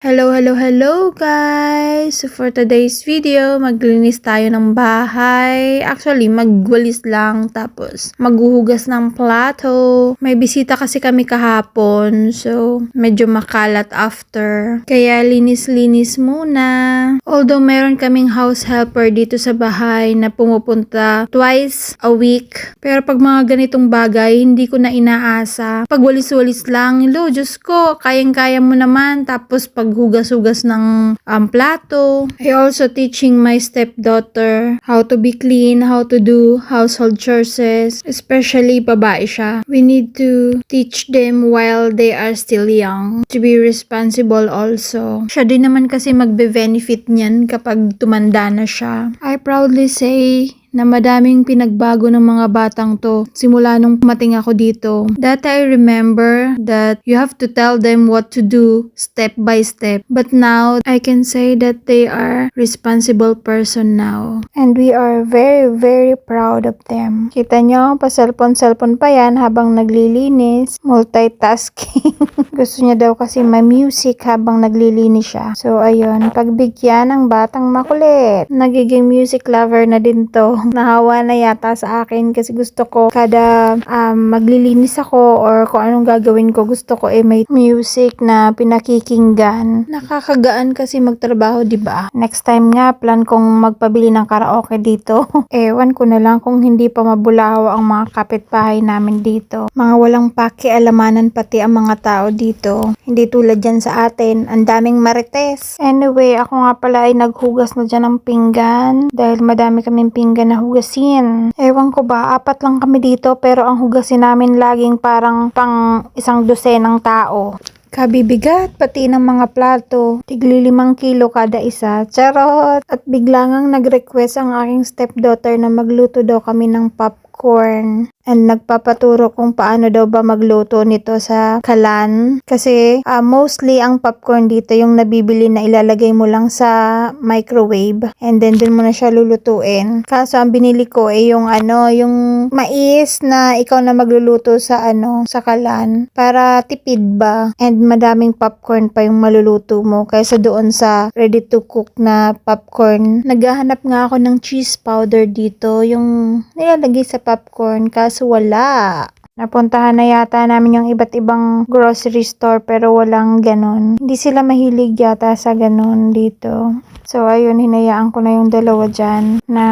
Hello guys! So for today's video, maglinis tayo ng bahay. Actually, magwalis lang tapos maghuhugas ng plato. May bisita kasi kami kahapon, so medyo makalat after. Kaya linis-linis muna. Although meron kaming house helper dito sa bahay na pumupunta twice a week. Pero pag mga ganitong bagay, hindi ko na inaasa. Pag walis-walis lang, Diyos ko, kayang-kaya mo naman. Tapos pag hugas-hugas ng plato. I also teaching my stepdaughter how to be clean, how to do household chores, especially babae siya. We need to teach them while they are still young to be responsible also. Siya din naman kasi magbe-benefit niyan kapag tumanda na siya. I proudly say na madaming pinagbago ng mga batang to simula nung pumating ako dito. Dati I remember that you have to tell them what to do step by step. But now, I can say that they are responsible person now. And we are very, very proud of them. Kita nyo, pa-cellphone pa yan habang naglilinis. Multitasking. Gusto niya daw kasi may music habang naglilinis siya. So, ayun. Pagbigyan ng batang makulit. Nagiging music lover na din to. Nahawa na yata sa akin kasi gusto ko kada maglilinis ako or kung anong gagawin ko, gusto ko may music na pinakikinggan. Nakakagaan kasi magtrabaho, di ba? Next time nga, plan kong magpabili ng karaoke dito. Ewan ko na lang kung hindi pa mabulaw ang mga kapitbahay namin dito. Mga walang pakialamanan pati ang mga tao dito. Hindi tulad yan sa atin. Ang daming marites. Anyway, ako nga pala ay naghugas na dyan ng pinggan dahil madami kaming pinggan na hugasin. Ewan ko ba, 4 lang kami dito pero ang hugasin namin laging parang pang 1 dosenang tao. Kabibigat pati ng mga plato. Tigli 5 kilo kada isa. Charot! At bigla ngang nag-request ang aking stepdaughter na magluto daw kami ng popcorn. And nagpapaturo kung paano daw ba magluto nito sa kalan. Kasi mostly ang popcorn dito yung nabibili na ilalagay mo lang sa microwave. And then dun mo na siya lulutuin. Kaso ang binili ko yung yung mais na ikaw na magluluto sa sa kalan. Para tipid ba. And madaming popcorn pa yung maluluto mo. Kaysa doon sa ready to cook na popcorn. Naghahanap nga ako ng cheese powder dito. Yung nilalagay sa popcorn. Kaso wala. Napuntahan na yata namin yung iba't ibang grocery store pero walang ganon. Hindi sila mahilig yata sa ganon dito. So ayun, hinayaan ko na yung dalawa dyan na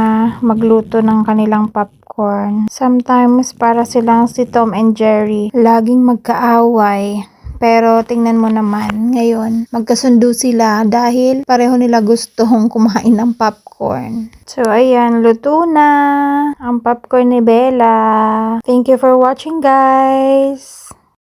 magluto ng kanilang popcorn. Sometimes para silang si Tom and Jerry. Laging magkaaway. Pero tingnan mo naman, ngayon, magkasundo sila dahil pareho nila gustong kumain ng popcorn. So, ayan, luto na ang popcorn ni Bella. Thank you for watching, guys!